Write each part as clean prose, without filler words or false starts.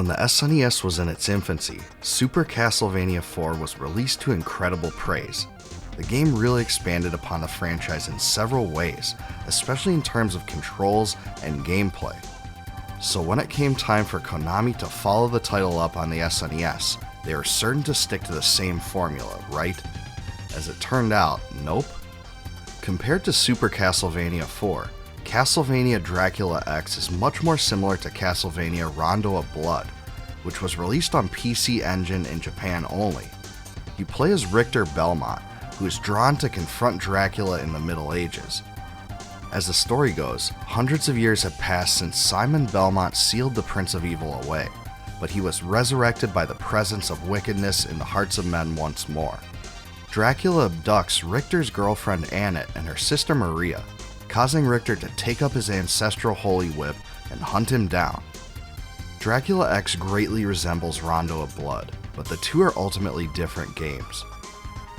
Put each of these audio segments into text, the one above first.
When the SNES was in its infancy, Super Castlevania 4 was released to incredible praise. The game really expanded upon the franchise in several ways, especially in terms of controls and gameplay. So when it came time for Konami to follow the title up on the SNES, they were certain to stick to the same formula, right? As it turned out, nope. Compared to Super Castlevania 4, Castlevania Dracula X is much more similar to Castlevania Rondo of Blood, which was released on PC Engine in Japan only. You play as Richter Belmont, who is drawn to confront Dracula in the Middle Ages. As the story goes, hundreds of years have passed since Simon Belmont sealed the Prince of Evil away, but he was resurrected by the presence of wickedness in the hearts of men once more. Dracula abducts Richter's girlfriend Annette and her sister Maria, causing Richter to take up his ancestral holy whip and hunt him down. Dracula X greatly resembles Rondo of Blood, but the two are ultimately different games.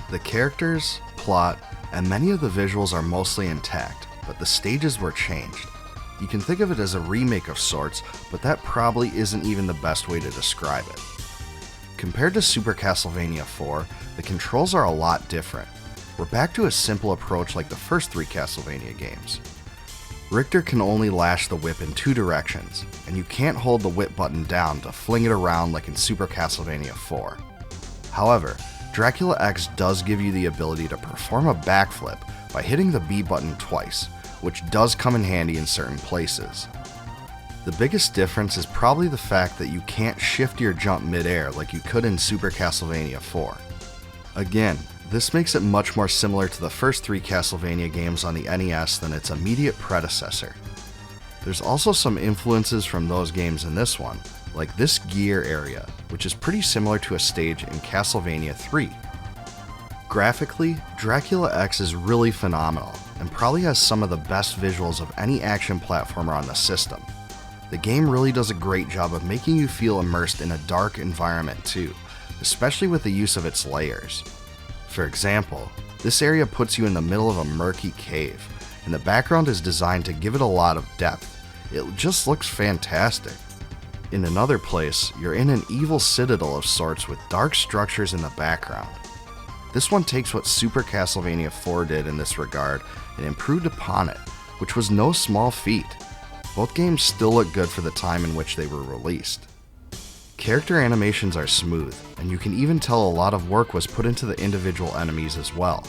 The characters, plot, and many of the visuals are mostly intact, but the stages were changed. You can think of it as a remake of sorts, but that probably isn't even the best way to describe it. Compared to Super Castlevania 4, the controls are a lot different. We're back to a simple approach like the first three Castlevania games. Richter can only lash the whip in two directions, and you can't hold the whip button down to fling it around like in Super Castlevania 4. However, Dracula X does give you the ability to perform a backflip by hitting the B button twice, which does come in handy in certain places. The biggest difference is probably the fact that you can't shift your jump mid-air like you could in Super Castlevania 4. Again, this makes it much more similar to the first three Castlevania games on the NES than its immediate predecessor. There's also some influences from those games in this one, like this gear area, which is pretty similar to a stage in Castlevania 3. Graphically, Dracula X is really phenomenal, and probably has some of the best visuals of any action platformer on the system. The game really does a great job of making you feel immersed in a dark environment too, especially with the use of its layers. For example, this area puts you in the middle of a murky cave, and the background is designed to give it a lot of depth. It just looks fantastic. In another place, you're in an evil citadel of sorts with dark structures in the background. This one takes what Super Castlevania 4 did in this regard and improved upon it, which was no small feat. Both games still look good for the time in which they were released. Character animations are smooth, and you can even tell a lot of work was put into the individual enemies as well.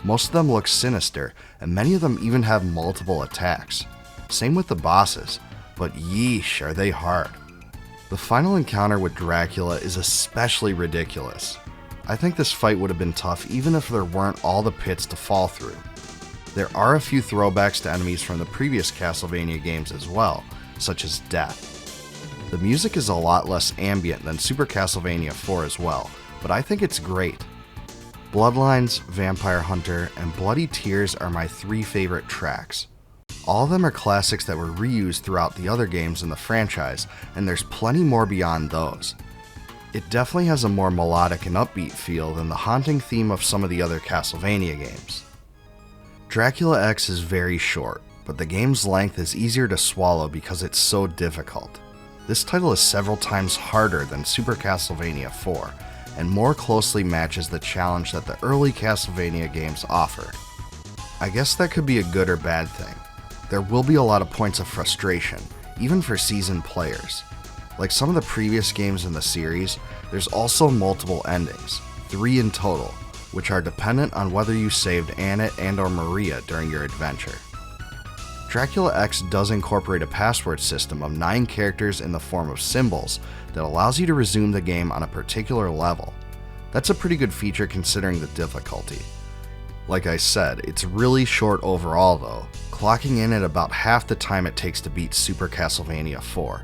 Most of them look sinister, and many of them even have multiple attacks. Same with the bosses, but yeesh are they hard. The final encounter with Dracula is especially ridiculous. I think this fight would have been tough even if there weren't all the pits to fall through. There are a few throwbacks to enemies from the previous Castlevania games as well, such as Death. The music is a lot less ambient than Super Castlevania 4 as well, but I think it's great. Bloodlines, Vampire Hunter, and Bloody Tears are my three favorite tracks. All of them are classics that were reused throughout the other games in the franchise, and there's plenty more beyond those. It definitely has a more melodic and upbeat feel than the haunting theme of some of the other Castlevania games. Dracula X is very short, but the game's length is easier to swallow because it's so difficult. This title is several times harder than Super Castlevania 4, and more closely matches the challenge that the early Castlevania games offered. I guess that could be a good or bad thing. There will be a lot of points of frustration, even for seasoned players. Like some of the previous games in the series, there's also multiple endings, 3 in total, which are dependent on whether you saved Annette and/or Maria during your adventure. Dracula X does incorporate a password system of 9 characters in the form of symbols that allows you to resume the game on a particular level. That's a pretty good feature considering the difficulty. Like I said, it's really short overall though, clocking in at about half the time it takes to beat Super Castlevania 4.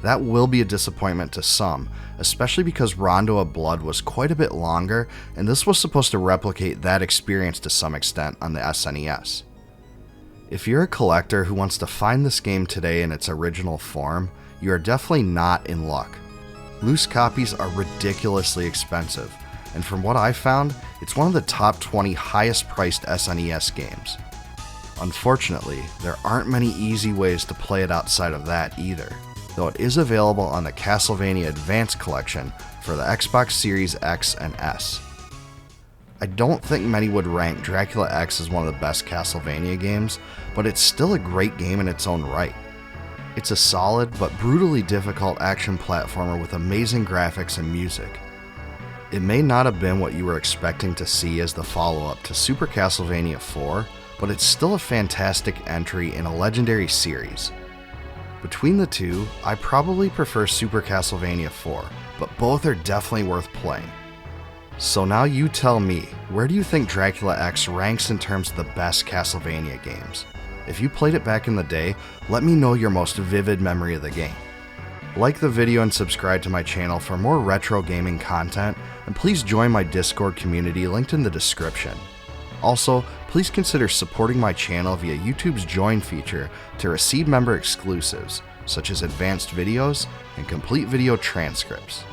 That will be a disappointment to some, especially because Rondo of Blood was quite a bit longer, and this was supposed to replicate that experience to some extent on the SNES. If you're a collector who wants to find this game today in its original form, you are definitely not in luck. Loose copies are ridiculously expensive, and from what I found, it's one of the top 20 highest priced SNES games. Unfortunately, there aren't many easy ways to play it outside of that either. though it is available on the Castlevania Advance Collection for the Xbox Series X and S. I don't think many would rank Dracula X as one of the best Castlevania games, but it's still a great game in its own right. It's a solid but brutally difficult action platformer with amazing graphics and music. It may not have been what you were expecting to see as the follow-up to Super Castlevania 4, but it's still a fantastic entry in a legendary series. Between the two, I probably prefer Super Castlevania 4, but both are definitely worth playing. So now you tell me, where do you think Dracula X ranks in terms of the best Castlevania games? If you played it back in the day, let me know your most vivid memory of the game. Like the video and subscribe to my channel for more retro gaming content, and please join my Discord community linked in the description. Also, please consider supporting my channel via YouTube's Join feature to receive member exclusives, such as advanced videos and complete video transcripts.